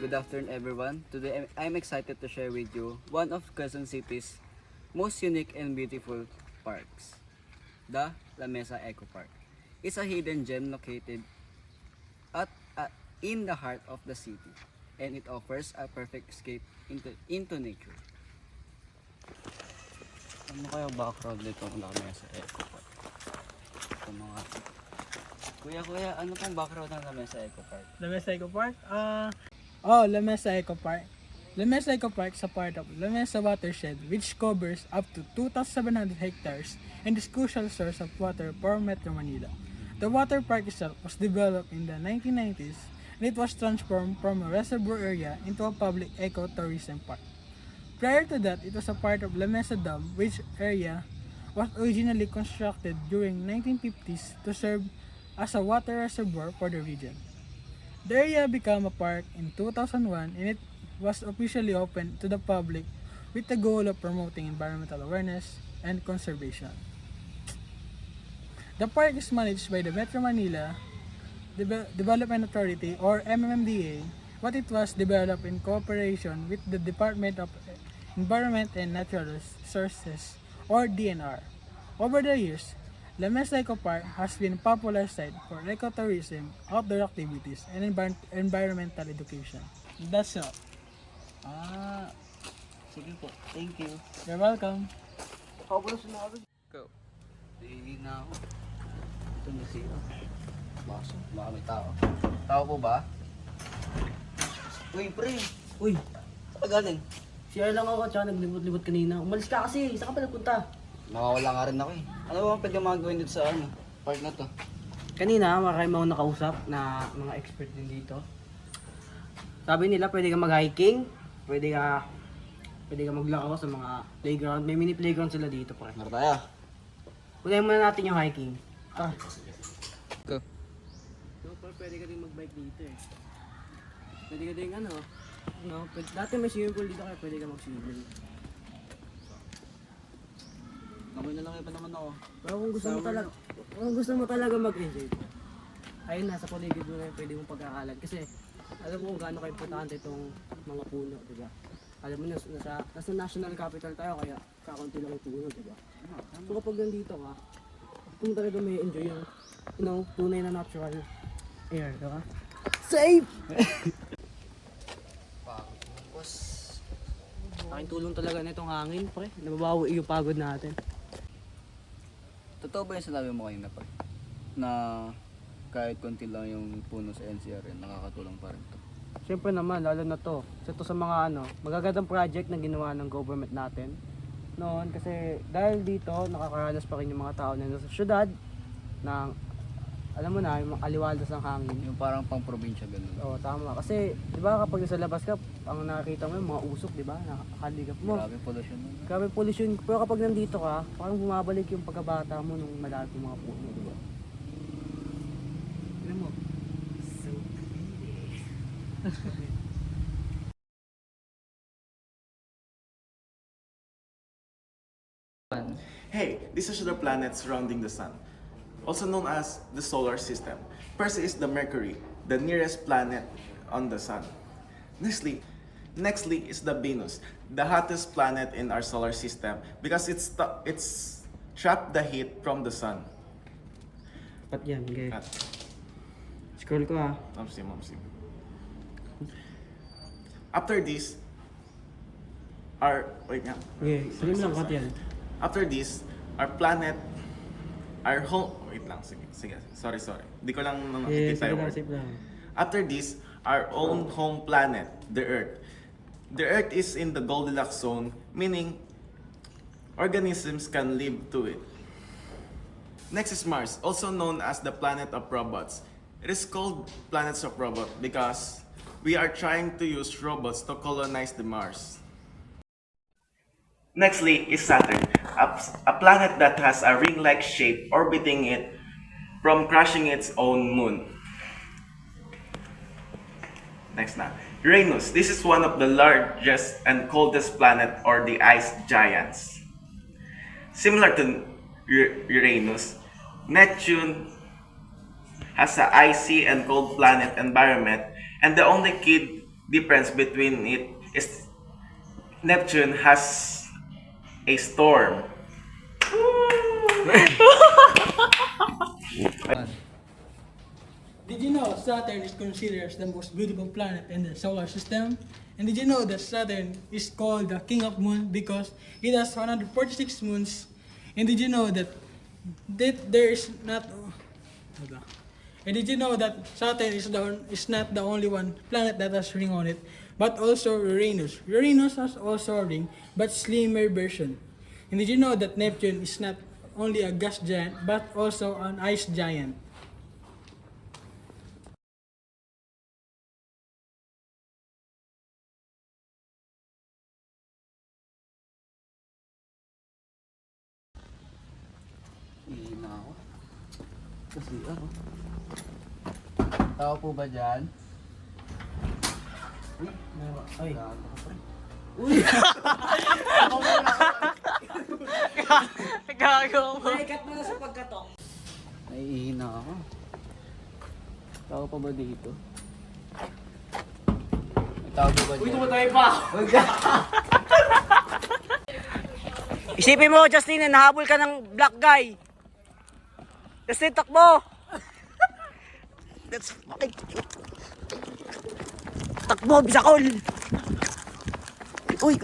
Good afternoon, everyone. Today, I'm excited to share with you one of Quezon City's most unique and beautiful parks, the La Mesa Eco Park. It's a hidden gem located at, at in the heart of the city, and it offers a perfect escape into nature. Ano kaya background nito ng La Mesa Eco Park? Ito mga Kuya, ano pong background ng La Mesa Eco Park? La Mesa Eco Park? La Mesa Eco Park. La Mesa Eco Park is a part of La Mesa watershed which covers up to 2,700 hectares and is crucial source of water for Metro Manila. The water park itself was developed in the 1990s and it was transformed from a reservoir area into a public eco-tourism park. Prior to that, it was a part of La Mesa Dam, which area was originally constructed during 1950s to serve as a water reservoir for the region. The area became a park in 2001 and it was officially opened to the public with the goal of promoting environmental awareness and conservation. The park is managed by the Metro Manila Development Authority or MMDA, but it was developed in cooperation with the Department of Environment and Natural Resources or DNR. Over the years, La Mesa Eco Park has been a popular site for ecotourism, outdoor activities, and environmental education. That's all. Sige po. Thank you. You're welcome. Go. Hindi na ako. Ito na siya. Baka may tao. Tao po ba? Uy, pre. Uy, Saan ka galing? share lang ako tsaka naglibot-libot kanina. Umalis ka kasi, saan ka pa nagpunta? Nakawala nga rin ako eh. Ano ba pwede mga gawin dito sa park na to? Kanina, marami akong nakausap na mga expert din dito. Sabi nila pwede ka mag-hiking, pwede ka maglaro sa mga playground. May mini playground sila dito pa. Mara tayo. Unahin muna natin yung hiking. Go. So, pwede ka din mag-bike dito eh. Pwede ka din dati may swimming pool dito kaya pwede ka mag-swimming. Kamay na lang pa naman ako. Pero kung gusto mo talaga mag-enjoy, ayun nasa paligid mo na yung pwede mong pagkakalan. Kasi alam mo kung gaano ka-importante itong mga puno, diba? Alam mo nasa national capital tayo kaya kakaunti lang yung puno, diba? So kapag nandito ka, kung talaga may enjoy yung tunay na natural air, diba? Safe! Tapos, Aking tulong talaga nitong hangin, pre. Nababawi yung pagod natin. totoo ba yung sinabi mo kanina pa? Na kahit konti lang yung puno sa NCR, nakakatulong pa rin to. Siyempre naman, lalo na to. Ito sa mga magagandang project na ginawa ng government natin noon. Kasi dahil dito, nakakaranas pa rin yung mga tao na nasa syudad ng, alam mo na, yung mga aliwalas ng hangin. Yung parang pang probinsya ganun. Oo, tama. Kasi, di ba kapag nasa labas ka, ang nakikita mo yung mga usok, di ba? Nakakaligap mo. Grabe pollution nun. Grabe pollution. Pero kapag nandito ka, parang bumabalik yung pagkabata mo nung malaki yung mga puno, di ba? Alam mo, so pretty. Hey, these are the planets surrounding the Sun, also known as the solar system. First is the Mercury, the nearest planet on the Sun. Nextly is the Venus, the hottest planet in our solar system because it's trapped the heat from the Sun. Pat yan, okay. Cut. Scroll ko ha. Mamsim. After this, Okay, sabihin lang cut yan. After this, our planet, our home, wait lang, sige, sorry. Di ko lang Okay, nakikita sige yung lang, word. safe lang. After this, our own home planet, the Earth. The Earth is in the Goldilocks zone, meaning organisms can live to it. Next is Mars, also known as the planet of robots. It is called planets of robots because we are trying to use robots to colonize the Mars. Nextly is Saturn, a planet that has a ring-like shape orbiting it from crashing its own moon. Next na. Uranus. This is one of the largest and coldest planet or the ice giants. Similar to Uranus, Neptune has an icy and cold planet environment, and the only kid difference between it is Neptune has a storm. Did you know Saturn is considered as the most beautiful planet in the solar system? And did you know that Saturn is called the king of moon because it has 146 moons? And did you know that there is not... And did you know that Saturn is not the only one planet that has ring on it, but also Uranus. Uranus has also a ring, but slimmer version. And did you know that Neptune is not only a gas giant, but also an ice giant? Hihina ako. Kasi ano? Tao po ba dyan? Uy, Ay, gago ka pa. naikat mo na sa pagkatok. Nahihina ako. Tao pa ba dito? May tao pa ba Uy, dyan? tumatay pa! Huwag ka! Isipin mo, Justin, na nahabol ka ng black guy. Justin, takbo! That's fucking... Takbo, bisakol! Uy,